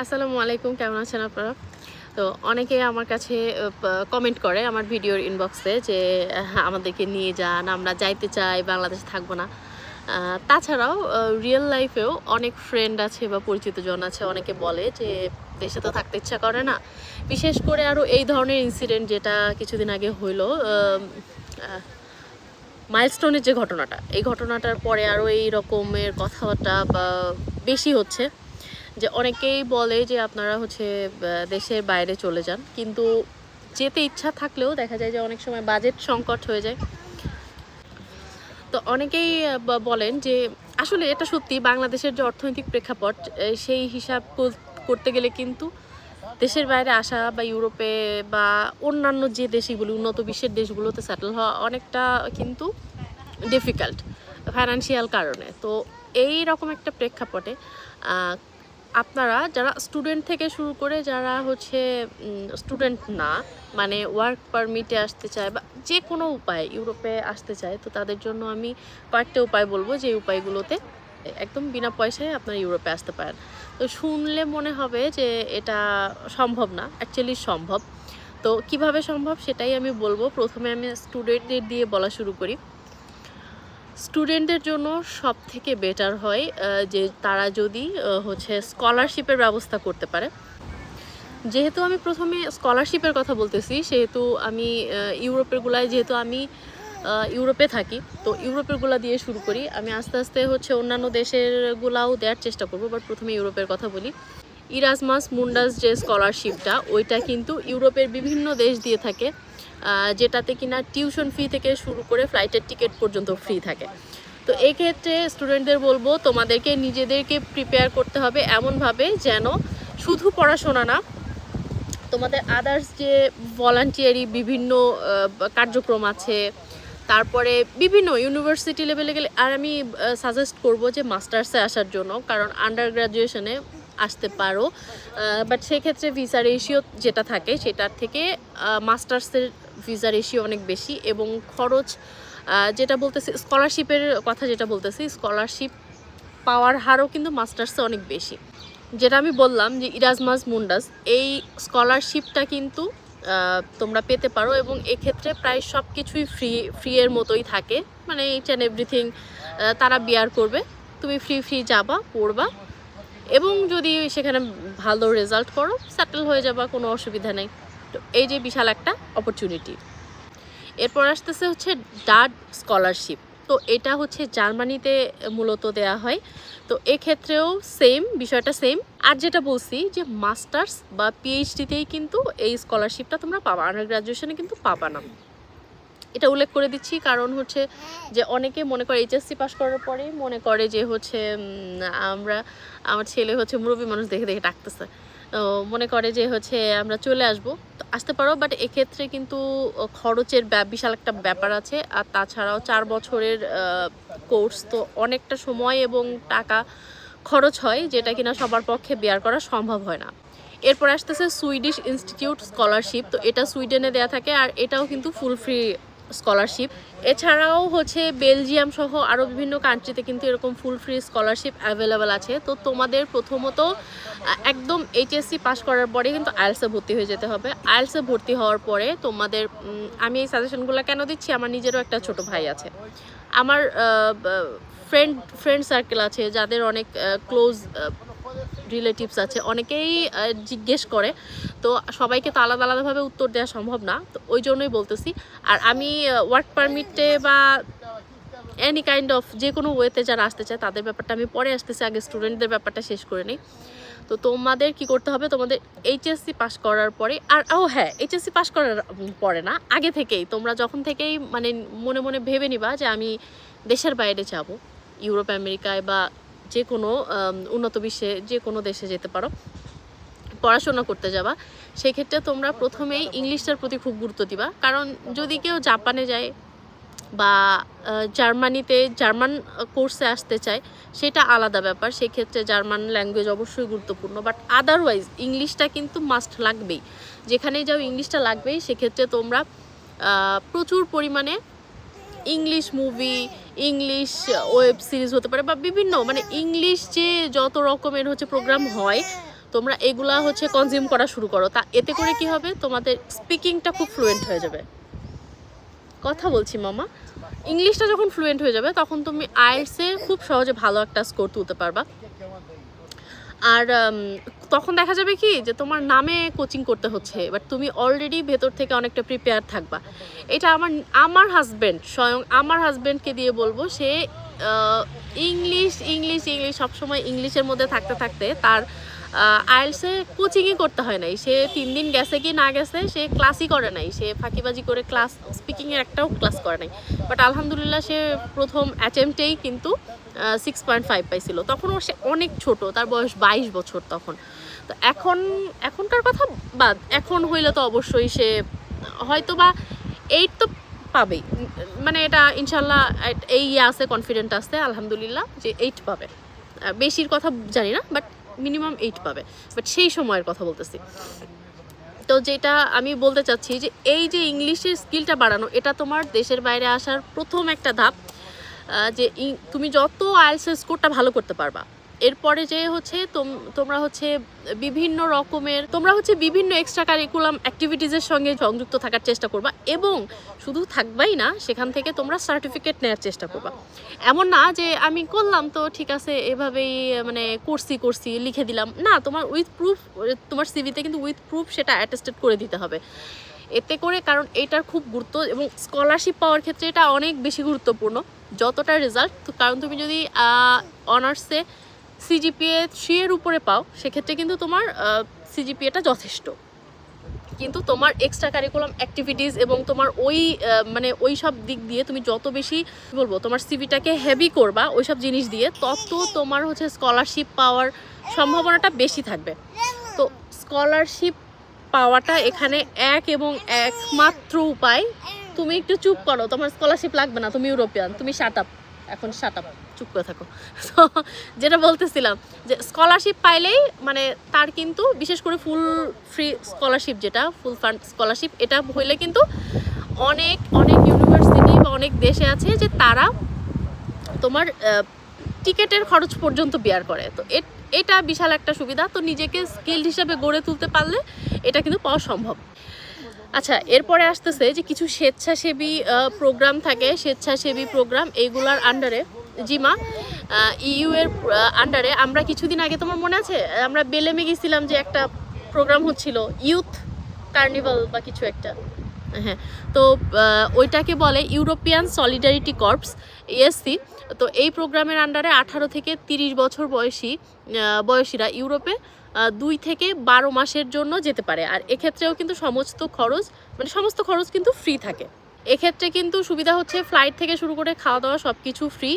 আসসালামু আলাইকুম, কেমন আছেন আপনারা? তো অনেকেই আমার কাছে কমেন্ট করে আমার ভিডিওর ইনবক্সে যে আমাদেরকে নিয়ে যান, আমরা যাইতে চাই, বাংলাদেশে থাকবো না। তাছাড়াও রিয়েল লাইফেও অনেক ফ্রেন্ড আছে বা পরিচিতজন আছে, অনেকে বলে যে দেশে তো থাকতে ইচ্ছা করে না। বিশেষ করে আরও এই ধরনের ইনসিডেন্ট যেটা কিছুদিন আগে হইলো, মাইলস্টোনের যে ঘটনাটা, এই ঘটনাটার পরে আরও এই রকমের কথাবার্তা বেশি হচ্ছে যে অনেকেই বলে যে আপনারা দেশের বাইরে চলে যান, কিন্তু যেতে ইচ্ছা থাকলেও দেখা যায় যে অনেক সময় বাজেট সংকট হয়ে যায়। তো অনেকেই বলেন যে আসলে এটা সত্যি, বাংলাদেশের যে অর্থনৈতিক প্রেক্ষাপট সেই হিসাব করতে গেলে কিন্তু দেশের বাইরে আসা বা ইউরোপে বা অন্যান্য যে দেশগুলো, উন্নত বিশ্বের দেশগুলোতে সেটেল হওয়া অনেকটা কিন্তু ডিফিকাল্ট ফাইন্যান্সিয়াল কারণে। তো এই রকম একটা প্রেক্ষাপটে আপনারা যারা স্টুডেন্ট থেকে শুরু করে যারা স্টুডেন্ট না, মানে ওয়ার্ক পারমিটে আসতে চায় বা যে কোনো উপায় ইউরোপে আসতে চায়, তো তাদের জন্য আমি কয়েকটা উপায় বলবো, যে উপায়গুলোতে একদম বিনা পয়সায় আপনারা ইউরোপে আসতে পারেন। তো শুনলে মনে হবে যে এটা সম্ভব না, অ্যাকচুয়ালি সম্ভব। তো কিভাবে সম্ভব সেটাই আমি বলবো। প্রথমে আমি স্টুডেন্টদের দিয়ে বলা শুরু করি। স্টুডেন্টদের জন্য সব থেকে বেটার হয় যে তারা যদি স্কলারশিপের ব্যবস্থা করতে পারে। যেহেতু আমি প্রথমে স্কলারশিপের কথা বলতেছি, সেহেতু আমি যেহেতু আমি ইউরোপে থাকি, তো ইউরোপেরগুলা দিয়ে শুরু করি। আমি আস্তে আস্তে অন্যান্য দেশেরগুলাও দেওয়ার চেষ্টা করবো, বাট প্রথমে ইউরোপের কথা বলি। ইরাসমাস মুন্ডাস যে স্কলারশিপটা, ওইটা কিন্তু ইউরোপের বিভিন্ন দেশ দিয়ে থাকে, যেটাতে কিনা টিউশন ফি থেকে শুরু করে ফ্লাইটের টিকিট পর্যন্ত ফ্রি থাকে। তো এই ক্ষেত্রে স্টুডেন্টদের বলবো, তোমাদেরকে নিজেদেরকে প্রিপেয়ার করতে হবে এমনভাবে যেন শুধু পড়াশোনা না, তোমাদের আদার্স যে ভলান্টিয়ারি বিভিন্ন কার্যক্রম আছে, তারপরে বিভিন্ন ইউনিভার্সিটি লেভেলে গেলে, আর আমি সাজেস্ট করব যে মাস্টার্সে আসার জন্য, কারণ আন্ডার গ্র্যাজুয়েশনে আসতে পারো, বাট সেক্ষেত্রে ভিসা রেশিও যেটা থাকে সেটার থেকে মাস্টার্সের ভিসা রেশিও অনেক বেশি, এবং খরচ যেটা বলতেছি, স্কলারশিপের কথা যেটা বলতেছি, স্কলারশিপ পাওয়ার হারও কিন্তু মাস্টার্সে অনেক বেশি। যেটা আমি বললাম যে ইরাসমাস মুন্ডাস, এই স্কলারশিপটা কিন্তু তোমরা পেতে পারো, এবং এক্ষেত্রে প্রায় সব কিছুই ফ্রি এর মতোই থাকে, মানে ইচ অ্যান্ড এভরিথিং তারা বিয়ার করবে। তুমি ফ্রি যাবা, পড়বা, এবং যদি সেখানে ভালো রেজাল্ট করো, সেটেল হয়ে যাবা, কোনো অসুবিধা নেই। তো এই যে বিশাল একটা অপরচুনিটি। এরপর আসতেছে ডাড স্কলারশিপ। তো এটা জার্মানিতে মূলত দেয়া হয়। তো এক্ষেত্রেও সেম বিষয়টা সেম। আর যেটা বলছি যে মাস্টার্স বা পিএইচডিতেই কিন্তু এই স্কলারশিপটা তোমরা পাবা, আন্ডার গ্র্যাজুয়েশনে কিন্তু পাবা না। এটা উল্লেখ করে দিচ্ছি কারণ যে অনেকে মনে করে এইচএসসি পাস করার পরেই মনে করে যে আমার ছেলে মুরব্বী মানুষ দেখে দেখে ডাকতেছে, মনে করে যে আমরা চলে আসবো। তো আসতে পারো, বাট এক্ষেত্রে কিন্তু খরচের বিশাল একটা ব্যাপার আছে। আর তাছাড়াও 4 বছরের কোর্স, তো অনেকটা সময় এবং টাকা খরচ হয়, যেটা কিনা সবার পক্ষে বেয়ার করা সম্ভব হয় না। এরপর আসতেছে সুইডিশ ইনস্টিটিউট স্কলারশিপ। তো এটা সুইডেনে দেয়া থাকে, আর এটাও কিন্তু ফুল ফ্রি স্কলারশিপ। এছাড়াও বেলজিয়াম সহ আরও বিভিন্ন কান্ট্রিতে কিন্তু এরকম ফুল ফ্রি স্কলারশিপ অ্যাভেলেবেল আছে। তো তোমাদের প্রথমত একদম এইচএসসি পাস করার পরে কিন্তু আইএলসে ভর্তি হয়ে যেতে হবে। আইএলসে ভর্তি হওয়ার পরে তোমাদের, আমি এই সাজেশনগুলো কেন দিচ্ছি, আমার নিজেরও একটা ছোট ভাই আছে, আমার ফ্রেন্ড সার্কেল আছে যাদের অনেক ক্লোজ রিলেটিভস আছে, অনেকেই জিজ্ঞেস করে। তো সবাইকে তো আলাদা আলাদাভাবে উত্তর দেওয়া সম্ভব না, তো ওই জন্যই বলতেছি। আর আমি ওয়ার্ক পারমিটে বা এনি কাইন্ড অফ যে কোনো ওয়েতে যারা আসতে চায় তাদের ব্যাপারটা আমি পরে আসতেছি, আগে স্টুডেন্টদের ব্যাপারটা শেষ করে নিই। তো তোমাদের কি করতে হবে, তোমাদের এইচএসসি পাস করার পরে, আর হ্যাঁ, এইচএসসি পাস করার পরে না, আগে থেকেই তোমরা যখন থেকেই মানে মনে মনে ভেবে নিবা যে আমি দেশের বাইরে যাব, ইউরোপ আমেরিকায় বা যে কোনো উন্নত বিশ্বে যে কোনো দেশে যেতে পারো, পড়াশোনা করতে যাবা, সেই ক্ষেত্রে তোমরা প্রথমেই ইংলিশটার প্রতি খুব গুরুত্ব দিবা। কারণ যদি কেউ জাপানে যায় বা জার্মান কোর্সে আসতে চায়, সেটা আলাদা ব্যাপার, সেক্ষেত্রে জার্মান ল্যাঙ্গুয়েজ অবশ্যই গুরুত্বপূর্ণ, বাট আদারওয়াইজ ইংলিশটা কিন্তু মাস্ট লাগবেই। যেখানেই যাও ইংলিশটা লাগবেই। সেক্ষেত্রে তোমরা প্রচুর পরিমাণে English movie, English web series হতে পারে, বা বিভিন্ন মানে ইংলিশ যে যত রকমের প্রোগ্রাম হয়, তোমরা এগুলা হচ্ছে কনজিউম করা শুরু করো, তা এতে করে কি হবে, তোমাদের স্পিকিংটা খুব ফ্লুয়েন্ট হয়ে যাবে। কথা বলছি মামা, ইংলিশটা যখন ফ্লুয়েন্ট হয়ে যাবে তখন তুমি আইএলটিএসে খুব সহজে ভালো একটা স্কোর তুলতে পারবা। আর তখন দেখা যাবে কি যে তোমার নামে কোচিং করতে হচ্ছে, বাট তুমি অলরেডি ভেতর থেকে অনেকটা প্রিপেয়ার থাকবা। এটা আমার হাজব্যান্ড, স্বয়ং আমার হাজব্যান্ডকে দিয়ে বলবো, সে ইংলিশ ইংলিশ ইংলিশ সবসময় ইংলিশের মধ্যে থাকতে থাকতে তার আইএলটিএসে কোচিংই করতে হয় নাই। সে 3 দিন গেছে কি না গেছে, সে ক্লাসই করে নাই, সে ফাঁকিবাজি করে ক্লাস স্পিকিংয়ের একটাও ক্লাস করে নাই। বাট আলহামদুলিল্লাহ সে প্রথম অ্যাটেম্পটেই কিন্তু 6.5 পাইছিল। তখনও সে অনেক ছোট, তার বয়স 22 বছর তখন। তো এখনকার কথা বাদ, এখন হইলে তো অবশ্যই সে হয়তো বা 8 তো পাবেই, মানে এটা ইনশাল্লাহ এই আছে, কনফিডেন্ট আছে আলহামদুলিল্লাহ যে 8 পাবে। বেশির কথা জানি না, বাট মিনিমাম 8 পাবে। বাট সেই সময়ের কথা বলতেছি। তো যেটা আমি বলতে চাচ্ছি যে এই যে ইংলিশের স্কিলটা বাড়ানো, এটা তোমার দেশের বাইরে আসার প্রথম একটা ধাপ। যে তুমি যত আইএলটিএস স্কোরটা ভালো করতে পারবা, এরপরে যে হচ্ছে তোমরা হচ্ছে বিভিন্ন এক্সট্রা কারিকুলাম অ্যাক্টিভিটিসের সঙ্গে সংযুক্ত থাকার চেষ্টা করবা, এবং শুধু থাকবাই না, সেখান থেকে তোমরা সার্টিফিকেট নেওয়ার চেষ্টা করবা। এমন না যে আমি করলাম তো ঠিক আছে এভাবেই মানে করছি লিখে দিলাম, না, তোমার উইথ প্রুফ, তোমার সিভিতে কিন্তু উইথ প্রুফ সেটা অ্যাটেস্টেড করে দিতে হবে। এতে করে, কারণ এটার খুব গুরুত্ব, এবং স্কলারশিপ পাওয়ার ক্ষেত্রে এটা অনেক বেশি গুরুত্বপূর্ণ যতটা রেজাল্ট। কারণ তুমি যদি অনার্সে সিজিপিএ 3 এর উপরে পাও, সেক্ষেত্রে কিন্তু তোমার সিজিপিএটা যথেষ্ট। কিন্তু তোমার এক্সট্রা কারিকুলাম অ্যাক্টিভিটিস এবং তোমার ওই সব দিক দিয়ে তুমি যত বেশি বলবো তোমার সিভিটাকে হেভি করবা ওই সব জিনিস দিয়ে, তত তোমার হচ্ছে স্কলারশিপ পাওয়ার সম্ভাবনাটা বেশি থাকবে। তো স্কলারশিপ পাওয়াটা এখানে একমাত্র উপায়। তুমি একটু চুপ করো, তোমার স্কলারশিপ লাগবে না, তুমি ইউরোপিয়ান, তুমি শাট আপ, চুপ করে থাকো। তো যেটা বলতেছিলাম যে স্কলারশিপ পাইলেই মানে তার কিন্তু বিশেষ করে ফুল ফ্রি স্কলারশিপ, যেটা ফুল ফান্ড স্কলারশিপ, এটা হইলে কিন্তু অনেক ইউনিভার্সিটি বা অনেক দেশে আছে যে তারা তোমার টিকেটের খরচ পর্যন্ত বেয়ার করে। তো এটা বিশাল একটা সুবিধা। তো নিজেকে স্কিল্ড হিসাবে গড়ে তুলতে পারলে এটা কিন্তু পাওয়া সম্ভব। আচ্ছা, এরপরে আসতেছে যে কিছু স্বেচ্ছাসেবী প্রোগ্রাম থাকে, স্বেচ্ছাসেবী প্রোগ্রাম, এইগুলার আন্ডারে জিমা ইউ এর আন্ডারে আমরা কিছুদিন আগে, তোমার মনে আছে, আমরা বেলেমে গেছিলাম যে একটা প্রোগ্রাম হচ্ছিল, ইউথ কার্নিভাল বা কিছু একটা, হ্যাঁ, তো ওইটাকে বলে ইউরোপিয়ান সলিডারিটি কর্পস, ESC। তো এই প্রোগ্রামের আন্ডারে 18 থেকে 30 বছর বয়সীরা ইউরোপে 2 থেকে 12 মাসের জন্য যেতে পারে। আর এক্ষেত্রেও কিন্তু সমস্ত খরচ কিন্তু ফ্রি থাকে। এক্ষেত্রে কিন্তু সুবিধা হচ্ছে ফ্লাইট থেকে শুরু করে খাওয়া দাওয়া সব কিছু ফ্রি।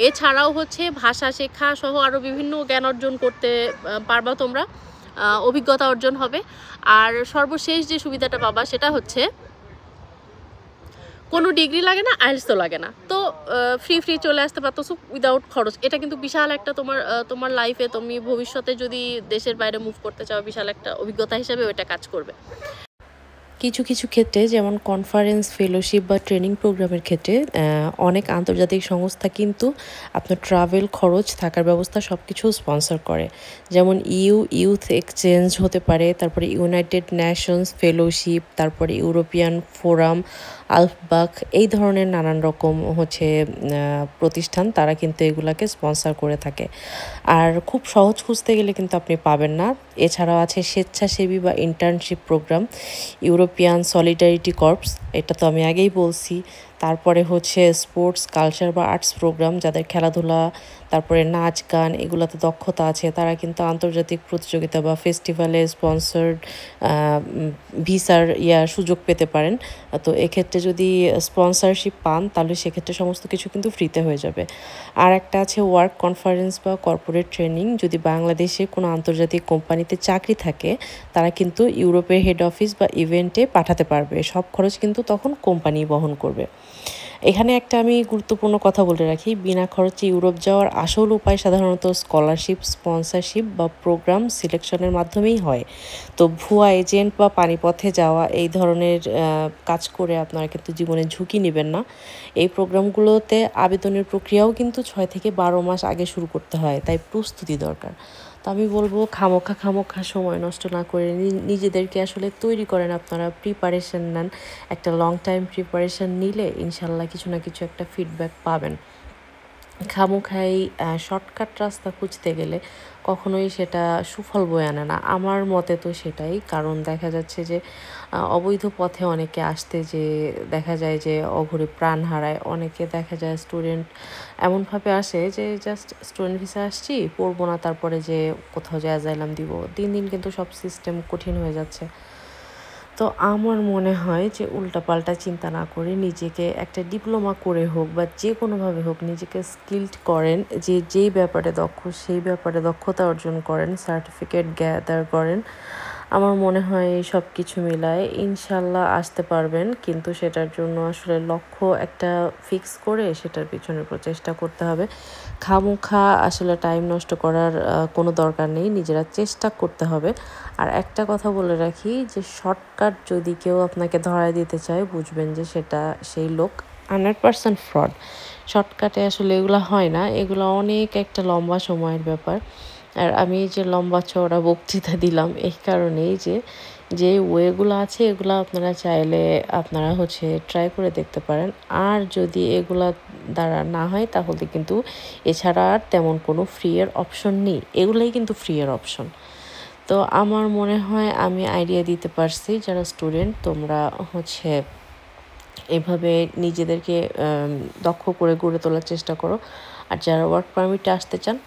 এছাড়াও হচ্ছে ভাষা শেখা সহ আরও বিভিন্ন জ্ঞান অর্জন করতে পারবা তোমরা, অভিজ্ঞতা অর্জন হবে। আর সর্বশেষ যে সুবিধাটা পাবা সেটা হচ্ছে কোনো ডিগ্রি লাগে না, আইএলটিএসও লাগে না, তো ফ্রি চলে আসতে পারতো উইদাউট খরচ। এটা কিন্তু বিশাল একটা তোমার লাইফে, তুমি ভবিষ্যতে যদি দেশের বাইরে মুভ করতে চাও, বিশাল একটা অভিজ্ঞতা হিসেবে ওইটা কাজ করবে। কিছু ক্ষেত্রে যেমন কনফারেন্স, ফেলোশিপ বা ট্রেনিং প্রোগ্রামের ক্ষেত্রে অনেক আন্তর্জাতিক সংস্থা কিন্তু আপনার ট্রাভেল খরচ, থাকার ব্যবস্থা সব কিছু স্পন্সর করে। যেমন ইউথ এক্সচেঞ্জ হতে পারে, তারপরে ইউনাইটেড নেশনস ফেলোশিপ, তারপরে ইউরোপিয়ান ফোরাম, আলফবাক, এই ধরনের নানান রকম প্রতিষ্ঠান, তারা কিন্তু এগুলাকে স্পন্সর করে থাকে। আর খুব সহজ খুঁজতে গেলে কিন্তু আপনি পাবেন না। এছাড়াও আছে স্বেচ্ছাসেবী বা internship program, European solidarity corps, এটা তো আমি আগেই বলছি। তারপরে হচ্ছে স্পোর্টস, কালচার বা আর্টস প্রোগ্রাম, যাদের খেলাধুলা, তারপরে নাচ গান এগুলোতে দক্ষতা আছে, তারা কিন্তু আন্তর্জাতিক প্রতিযোগিতা বা ফেস্টিভ্যালে স্পন্সর্ড ভিসার সুযোগ পেতে পারেন। তো এক্ষেত্রে যদি স্পন্সরশিপ পান তাহলে সেক্ষেত্রে সমস্ত কিছু কিন্তু ফ্রিতে হয়ে যাবে। আর একটা আছে ওয়ার্ক কনফারেন্স বা কর্পোরেট ট্রেনিং, যদি বাংলাদেশে কোনো আন্তর্জাতিক কোম্পানিতে চাকরি থাকে তারা কিন্তু ইউরোপের হেড অফিস বা ইভেন্টে পাঠাতে পারবে, সব খরচ কিন্তু তখন কোম্পানি বহন করবে। এখানে একটা আমি গুরুত্বপূর্ণ কথা বলে রাখি, বিনা খরচে ইউরোপ যাওয়ার আসল উপায় সাধারণত স্কলারশিপ, স্পন্সরশিপ বা প্রোগ্রাম সিলেকশনের মাধ্যমেই হয়। তো ভুয়া এজেন্ট বা পানিপথে যাওয়া এই ধরনের কাজ করে আপনারা কিন্তু জীবনে ঝুঁকি নেবেন না। এই প্রোগ্রামগুলোতে আবেদনের প্রক্রিয়াও কিন্তু 6 থেকে 12 মাস আগে শুরু করতে হয়, তাই প্রস্তুতি দরকার। তো আমি বলবো খামোখা সময় নষ্ট না করে নিজেদেরকে আসলে তৈরি করেন, আপনারা প্রিপারেশন নেন। একটা লং টাইম প্রিপারেশন নিলে ইনশাল্লাহ কিছু না কিছু একটা ফিডব্যাক পাবেন। খামোখাই শর্টকাট রাস্তা খুঁজতে গেলে কখনোই সেটা সুফল বয়ে আনে না, আমার মতে তো সেটাই। কারণ দেখা যাচ্ছে যে অবৈধ পথে অনেকে আসতে যে দেখা যায় যে অঘরে প্রাণ হারায়। অনেকে দেখা যায় স্টুডেন্ট এমনভাবে আসে যে জাস্ট স্টুডেন্ট ভিসা আসছি, পড়বো না, তারপরে যে কোথাও যে অ্যাজাইলাম দিব। দিন দিন কিন্তু সব সিস্টেম কঠিন হয়ে যাচ্ছে। তো আমার মনে হয় যে উল্টাপাল্টা চিন্তা না করে নিজেকে একটা ডিপ্লোমা করে হোক বা যে কোনোভাবে হোক নিজেকে স্কিলড করেন, যে যেই ব্যাপারে দক্ষ সেই ব্যাপারে দক্ষতা অর্জন করেন, সার্টিফিকেট গ্যাদার করেন। আমার মনে হয় এই সব কিছু মিলায় ইনশাল্লাহ আসতে পারবেন। কিন্তু সেটার জন্য আসলে লক্ষ্য একটা ফিক্স করে সেটার পিছনে প্রচেষ্টা করতে হবে। খামোখা আসলে টাইম নষ্ট করার কোনো দরকার নেই, নিজেরা চেষ্টা করতে হবে। আর একটা কথা বলে রাখি যে শর্টকাট যদি কেউ আপনাকে ধরায় দিতে চায়, বুঝবেন যে সেটা সেই লোক 100% ফ্রড। শর্টকাটে আসলে এগুলো হয় না, এগুলো অনেক একটা লম্বা সময়ের ব্যাপার। আর আমি এই যে লম্বা চওড়া বক্তৃতা দিলাম এই কারণেই যে ওয়েগুলো আছে এগুলো আপনারা চাইলে আপনারা ট্রাই করে দেখতে পারেন। আর যদি এগুলা দ্বারা না হয় তাহলে কিন্তু এছাড়া আর তেমন কোনো ফ্রি এর অপশন নেই, এগুলাই কিন্তু ফ্রি এর অপশন। তো আমার মনে হয় আমি আইডিয়া দিতে পারছি। যারা স্টুডেন্ট তোমরা এভাবে নিজেদেরকে দক্ষ করে গড়ে তোলার চেষ্টা করো। আর যারা ওয়ার্ক পারমিটে আসতে চান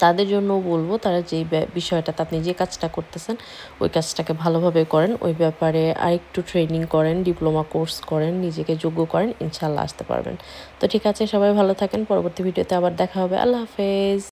তাদের জন্য বলবো, তারা যেই বিষয়টাতে আপনি যে কাজটা করতেছেন ওই কাজটাকে ভালোভাবে করেন, ওই ব্যাপারে আরেকটু ট্রেনিং করেন, ডিপ্লোমা কোর্স করেন, নিজেকে যোগ্য করেন, ইনশাল্লাহ আসতে পারবেন। তো ঠিক আছে, সবাই ভালো থাকেন, পরবর্তী ভিডিওতে আবার দেখা হবে। আল্লাহ হাফেজ।